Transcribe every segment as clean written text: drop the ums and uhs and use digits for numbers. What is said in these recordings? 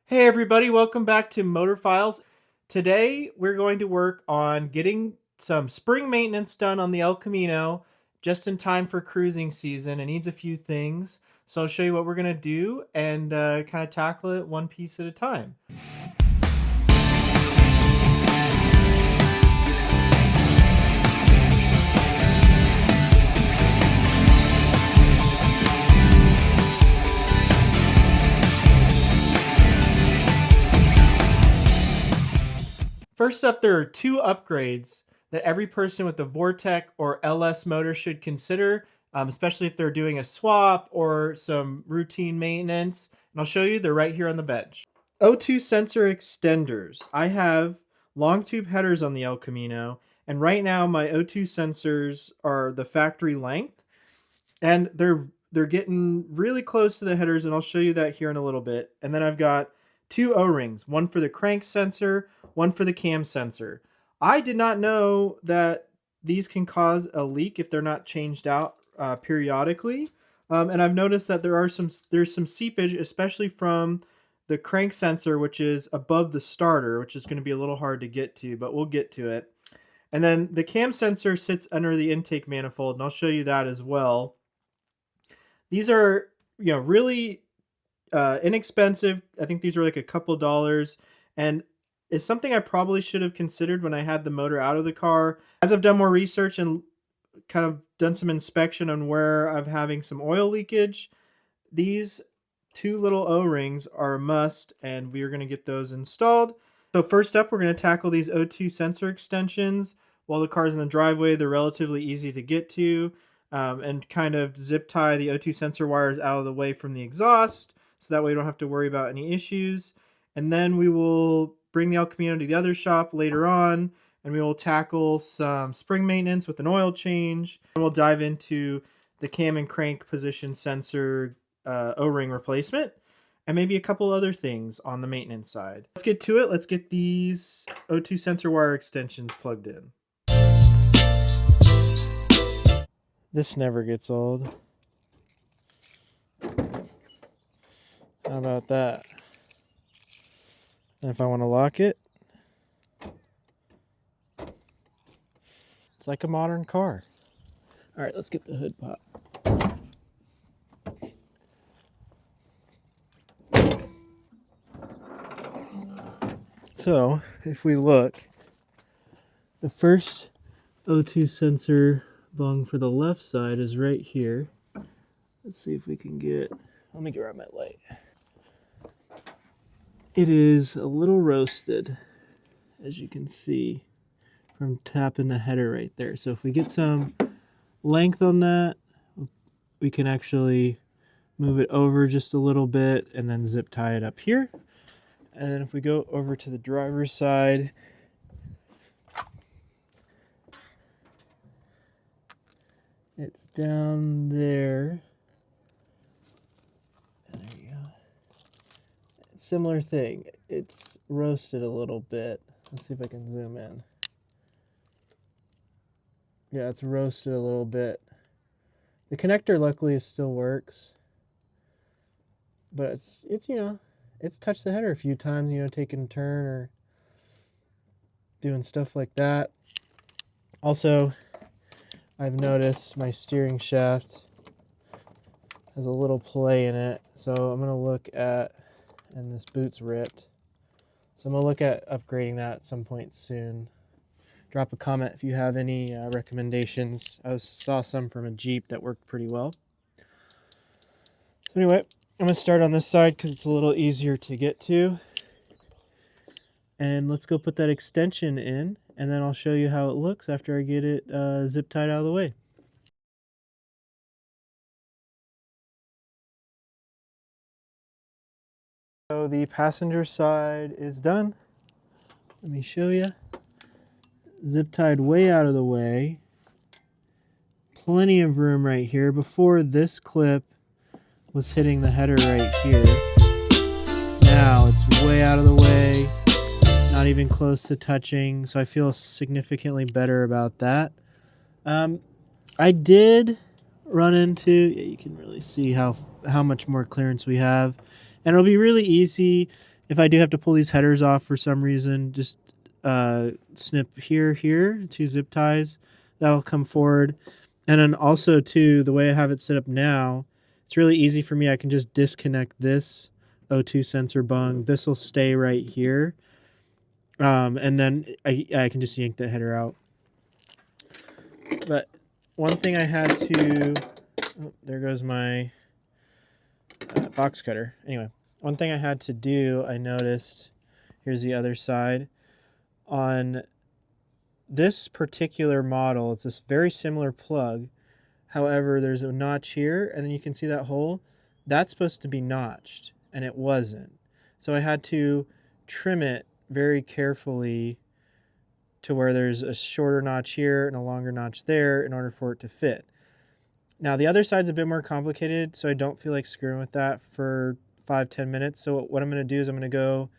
Hey everybody, welcome back to MotorFiles. Today we're going to work on getting some spring maintenance done on the El Camino just in time for cruising season. It needs a few things, so I'll show you what we're going to do and kind of tackle it one piece at a time. First up, there are two upgrades that every person with the Vortec or LS motor should consider, especially if they're doing a swap or some routine maintenance. And I'll show you, they're right here on the bench. O2 sensor extenders. I have long tube headers on the El Camino, and right now my O2 sensors are the factory length, and they're getting really close to the headers, and I'll show you that here in a little bit. And then I've got two O-rings, one for the crank sensor, one for the cam sensor. I did not know that these can cause a leak if they're not changed out periodically. And I've noticed that there's some seepage, especially from the crank sensor, which is above the starter, which is going to be a little hard to get to, but we'll get to it. And then the cam sensor sits under the intake manifold, and I'll show you that as well. These are, really inexpensive. I think these are like a couple dollars, and it's something I probably should have considered when I had the motor out of the car. As I've done more research and kind of done some inspection on where I'm having some oil leakage, these two little O-rings are a must, and we are going to get those installed. So first up, we're going to tackle these O2 sensor extensions. While the car's in the driveway, they're relatively easy to get to, and kind of zip tie the O2 sensor wires out of the way from the exhaust, so that way we don't have to worry about any issues. And then we will bring the El Camino to the other shop later on, and we will tackle some spring maintenance with an oil change. And we'll dive into the cam and crank position sensor O-ring replacement, and maybe a couple other things on the maintenance side. Let's get to it. Let's get these O2 sensor wire extensions plugged in. This never gets old. How about that? And if I want to lock it, it's like a modern car. All right, let's get the hood pop. So if we look, the first O2 sensor bung for the left side is right here. Let's see if we can get, let me grab my light. It is a little roasted, as you can see from tapping the header right there. So if we get some length on that, we can actually move it over just a little bit and then zip tie it up here. And then if we go over to the driver's side, it's down there. There you go. Similar thing. It's roasted a little bit. Let's see if I can zoom in. Yeah, it's roasted a little bit. The connector luckily still works, but it's it's touched the header a few times, taking a turn or doing stuff like that. Also, I've noticed my steering shaft has a little play in it, so I'm going to look at, and this boot's ripped, so I'm going to look at upgrading that at some point soon. Drop a comment if you have any recommendations. I saw some from a Jeep that worked pretty well. So anyway, I'm going to start on this side because it's a little easier to get to. And let's go put that extension in, and then I'll show you how it looks after I get it zip tied out of the way. So the passenger side is done. Let me show you. Zip tied way out of the way. Plenty of room right here. Before, this clip was hitting the header right here. Now it's way out of the way, not even close to touching, so I feel significantly better about that. I did run into, you can really see how much more clearance we have, and it'll be really easy If I do have to pull these headers off for some reason, just snip here, 2 zip ties. That'll come forward. And then also, too, the way I have it set up now, it's really easy for me. I can just disconnect this O2 sensor bung. This will stay right here. And then I can just yank the header out. But one thing I had to... Oh, there goes my box cutter. Anyway, one thing I had to do, I noticed... Here's the other side. On this particular model, it's this very similar plug. However, there's a notch here, and then you can see that hole. That's supposed to be notched, and it wasn't. So I had to trim it very carefully to where there's a shorter notch here and a longer notch there in order for it to fit. Now, the other side's a bit more complicated, so I don't feel like screwing with that for 5-10 minutes. So what I'm going to do is I'm going to go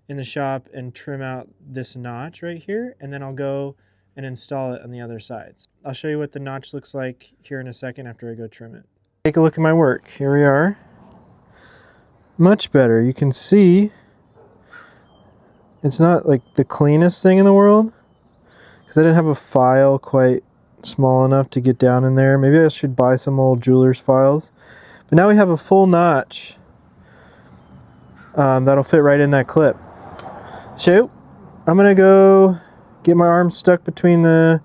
in the shop and trim out this notch right here, and then I'll go and install it on the other sides. I'll show you what the notch looks like here in a second after I go trim it. Take a look at my work. Here we are. Much better. You can see it's not like the cleanest thing in the world because I didn't have a file quite small enough to get down in there. Maybe I should buy some old jeweler's files. But now we have a full notch that'll fit right in that clip. So I'm gonna go get my arm stuck between the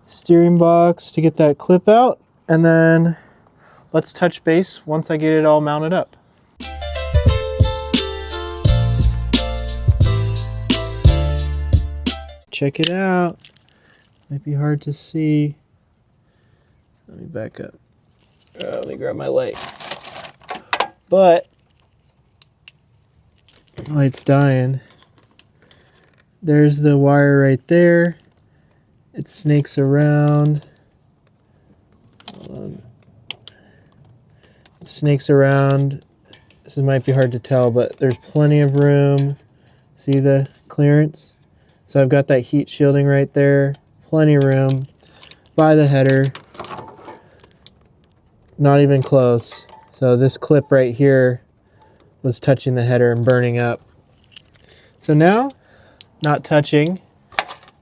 steering box to get that clip out, and then let's touch base once I get it all mounted up. Check it out. Might be hard to see. Let me back up. Let me grab my light. But light's dying. There's the wire right there. It snakes around. Hold on. It snakes around. This might be hard to tell, but there's plenty of room. See the clearance? So I've got that heat shielding right there. Plenty of room by the header. Not even close. So this clip right here was touching the header and burning up. So now, not touching.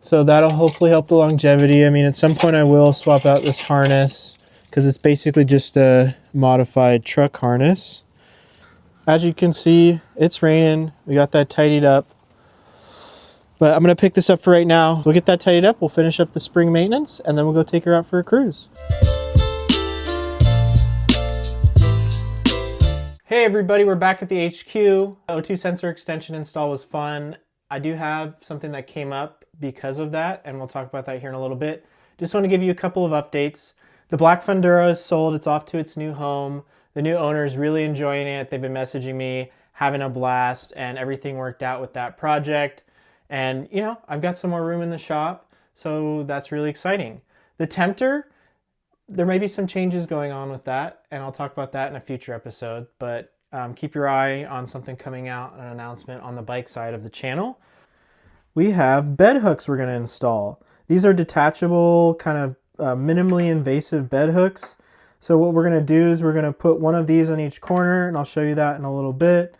So that'll hopefully help the longevity. I mean, at some point I will swap out this harness because it's basically just a modified truck harness. As you can see, it's raining. We got that tidied up. But I'm going to pick this up for right now. We'll get that tidied up. We'll finish up the spring maintenance, and then we'll go take her out for a cruise. Hey everybody, we're back at the HQ. O2 sensor extension install was fun. I do have something that came up because of that, and we'll talk about that here in a little bit. Just want to give you a couple of updates. The black Fundura is sold. It's off to its new home. The new owner is really enjoying it. They've been messaging me, having a blast, and everything worked out with that project. And, you know, I've got some more room in the shop, so that's really exciting. The Tempter, there may be some changes going on with that, and I'll talk about that in a future episode, but keep your eye on something coming out, an announcement on the bike side of the channel. We have bed hooks we're going to install. These are detachable, kind of minimally invasive bed hooks. So what we're going to do is we're going to put one of these on each corner, and I'll show you that in a little bit.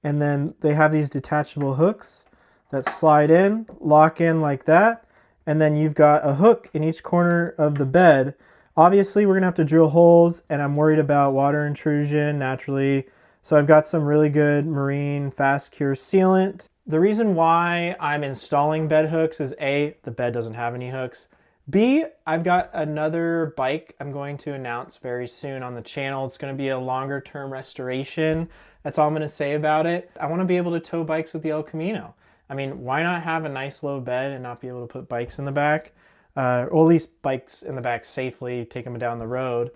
And then they have these detachable hooks that slide in, lock in like that, and then you've got a hook in each corner of the bed. Obviously, we're going to have to drill holes, and I'm worried about water intrusion naturally. So I've got some really good marine fast cure sealant. The reason why I'm installing bed hooks is A, the bed doesn't have any hooks. B, I've got another bike I'm going to announce very soon on the channel. It's going to be a longer term restoration. That's all I'm going to say about it. I want to be able to tow bikes with the El Camino. I mean, why not have a nice low bed and not be able to put bikes in the back? Or at least bikes in the back safely, take them down the road.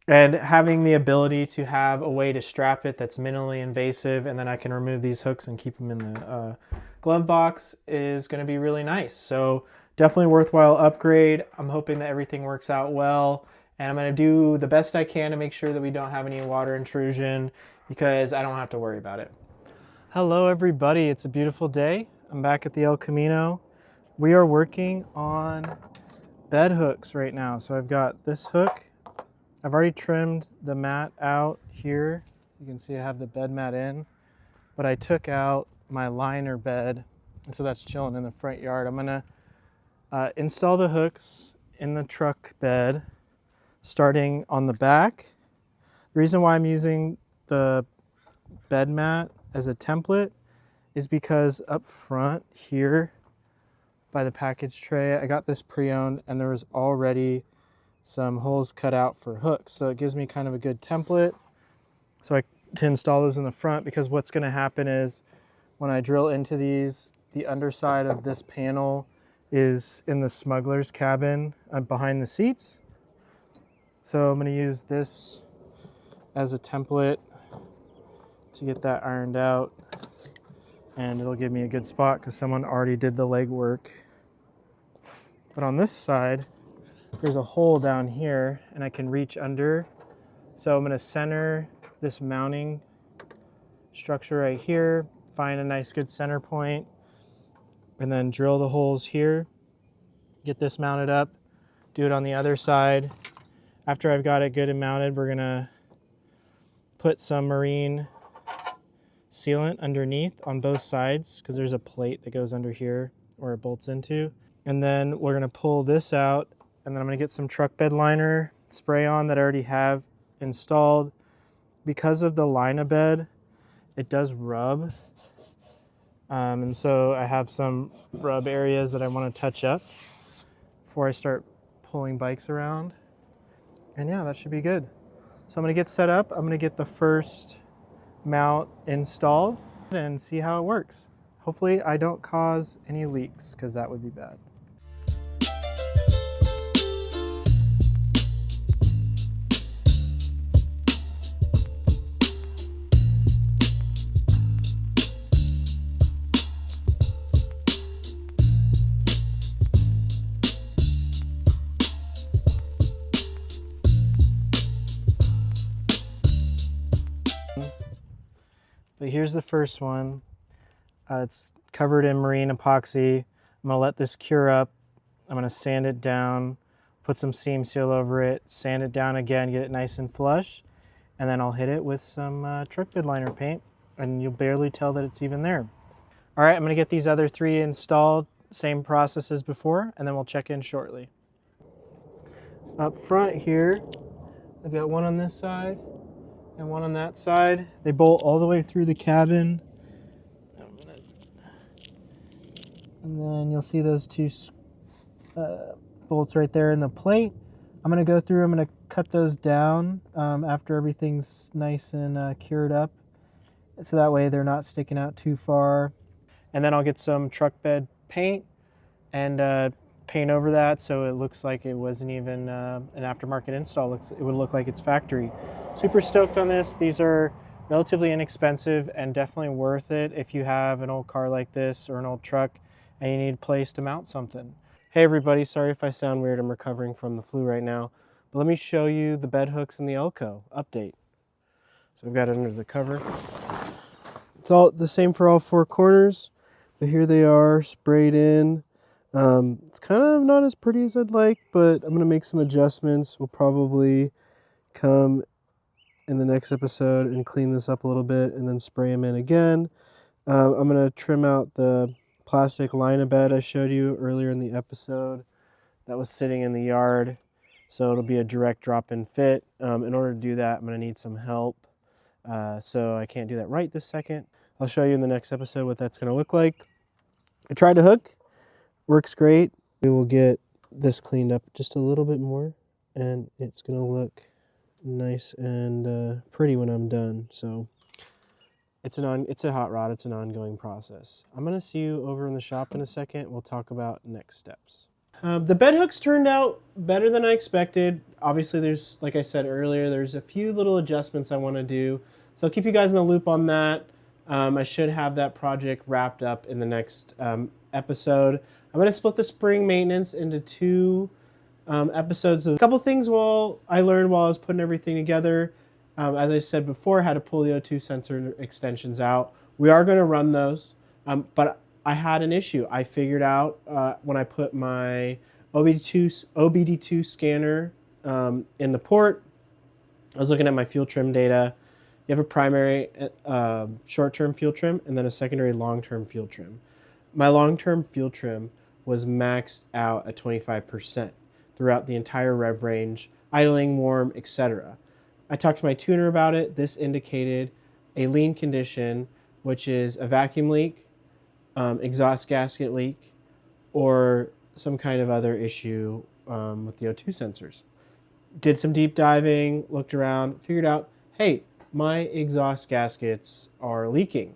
And having the ability to have a way to strap it that's minimally invasive, and then I can remove these hooks and keep them in the glove box is going to be really nice. So definitely worthwhile upgrade. I'm hoping that everything works out well, and I'm going to do the best I can to make sure that we don't have any water intrusion because I don't have to worry about it. Hello everybody, it's a beautiful day. I'm back at the El Camino. We are working on bed hooks right now. So I've got this hook. I've already trimmed the mat out here. You can see I have the bed mat in. but I took out my liner bed, and so that's chilling in the front yard. I'm gonna install the hooks in the truck bed, starting on the back. The reason why I'm using the bed mat as a template is because up front here by the package tray, I got this pre-owned and there was already some holes cut out for hooks. So it gives me kind of a good template. So I can install those in the front, because what's gonna happen is when I drill into these, the underside of this panel is in the smuggler's cabin behind the seats. So I'm gonna use this as a template to get that ironed out, and it'll give me a good spot because someone already did the legwork. But on this side, there's a hole down here and I can reach under. So I'm gonna center this mounting structure right here, find a nice good center point, and then drill the holes here, get this mounted up, do it on the other side. After I've got it good and mounted, we're gonna put some marine sealant underneath on both sides, because there's a plate that goes under here where it bolts into. And then we're gonna pull this out, and then I'm gonna get some truck bed liner spray on that I already have installed. Because of the Lina bed, it does rub. And so I have some rub areas that I wanna touch up before I start pulling bikes around. And yeah, that should be good. So I'm gonna get set up. I'm gonna get the first mount installed and see how it works. Hopefully I don't cause any leaks, because that would be bad. But here's the first one. It's covered in marine epoxy. I'm gonna let this cure up. I'm gonna sand it down, put some seam seal over it, sand it down again, get it nice and flush, and then I'll hit it with some truck bed liner paint, and you'll barely tell that it's even there. All right, I'm gonna get these other 3 installed, same process as before, and then we'll check in shortly. Up front here, I've got one on this side and one on that side. They bolt all the way through the cabin. And then you'll see those 2 bolts right there in the plate. I'm gonna go through, I'm gonna cut those down after everything's nice and cured up. So that way they're not sticking out too far. And then I'll get some truck bed paint and paint over that so it looks like it wasn't even an aftermarket install. It would look like it's factory. Super stoked on this. These are relatively inexpensive and definitely worth it if you have an old car like this or an old truck and you need a place to mount something. Hey everybody, sorry if I sound weird. I'm recovering from the flu right now. But let me show you the bed hooks in the Elco update. So I've got it under the cover. It's all the same for all 4 corners, but here they are sprayed in. It's kind of not as pretty as I'd like, but I'm gonna make some adjustments. We'll probably come in the next episode and clean this up a little bit and then spray them in again. I'm gonna trim out the plastic Lina bed I showed you earlier in the episode that was sitting in the yard, so it'll be a direct drop-in fit. In order to do that, I'm gonna need some help, so I can't do that right this second. I'll show you in the next episode what that's gonna look like. I tried to hook, works great. We will get this cleaned up just a little bit more and it's gonna look nice and pretty when I'm done. So it's a hot rod, it's an ongoing process. I'm gonna see you over in the shop in a second. We'll talk about next steps. The bed hooks turned out better than I expected. Obviously there's, like I said earlier, there's a few little adjustments I wanna do. So I'll keep you guys in the loop on that. I should have that project wrapped up in the next episode. I'm gonna split the spring maintenance into 2 episodes. So a couple things I learned while I was putting everything together. As I said before, how to pull the O2 sensor extensions out. We are gonna run those, but I had an issue. I figured out when I put my OBD2 scanner in the port, I was looking at my fuel trim data, You have a primary short-term fuel trim and then a secondary long-term fuel trim. My long-term fuel trim was maxed out at 25% throughout the entire rev range, idling, warm, etc. I talked to my tuner about it. This indicated a lean condition, which is a vacuum leak, exhaust gasket leak, or some kind of other issue with the O2 sensors. Did some deep diving, looked around, figured out, hey, my exhaust gaskets are leaking.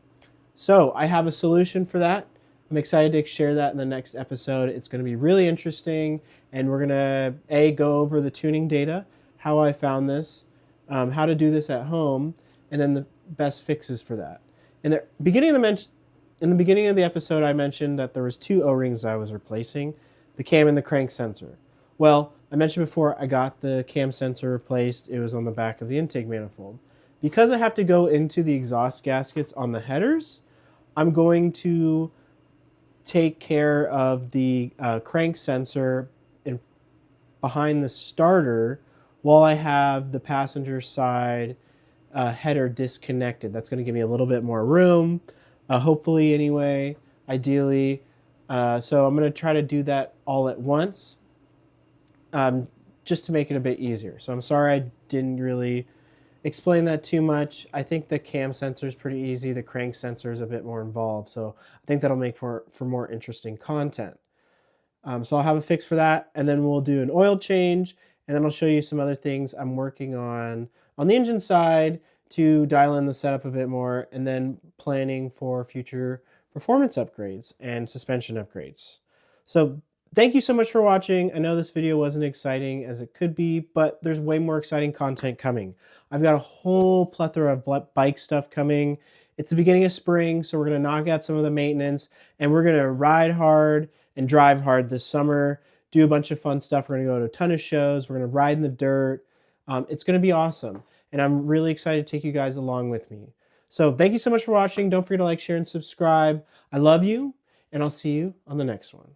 So I have a solution for that. I'm excited to share that in the next episode. It's going to be really interesting, and we're going to go over the tuning data, how I found this, how to do this at home, and then the best fixes for that. In the beginning of the episode, I mentioned that there was 2 O-rings I was replacing, the cam and the crank sensor. Well, I mentioned before I got the cam sensor replaced. It was on the back of the intake manifold. Because I have to go into the exhaust gaskets on the headers, I'm going to take care of the crank sensor behind the starter while I have the passenger side header disconnected. That's going to give me a little bit more room, hopefully anyway, ideally. So I'm going to try to do that all at once just to make it a bit easier. So I'm sorry I didn't really explain that too much. I think the cam sensor is pretty easy. The crank sensor is a bit more involved. So I think that'll make for more interesting content. So I'll have a fix for that, and then we'll do an oil change, and then I'll show you some other things I'm working on the engine side to dial in the setup a bit more, and then planning for future performance upgrades and suspension upgrades. So thank you so much for watching. I know this video wasn't exciting as it could be, but there's way more exciting content coming. I've got a whole plethora of bike stuff coming. It's the beginning of spring, so we're going to knock out some of the maintenance, and we're going to ride hard and drive hard this summer, do a bunch of fun stuff. We're going to go to a ton of shows. We're going to ride in the dirt. It's going to be awesome, and I'm really excited to take you guys along with me. So thank you so much for watching. Don't forget to like, share, and subscribe. I love you, and I'll see you on the next one.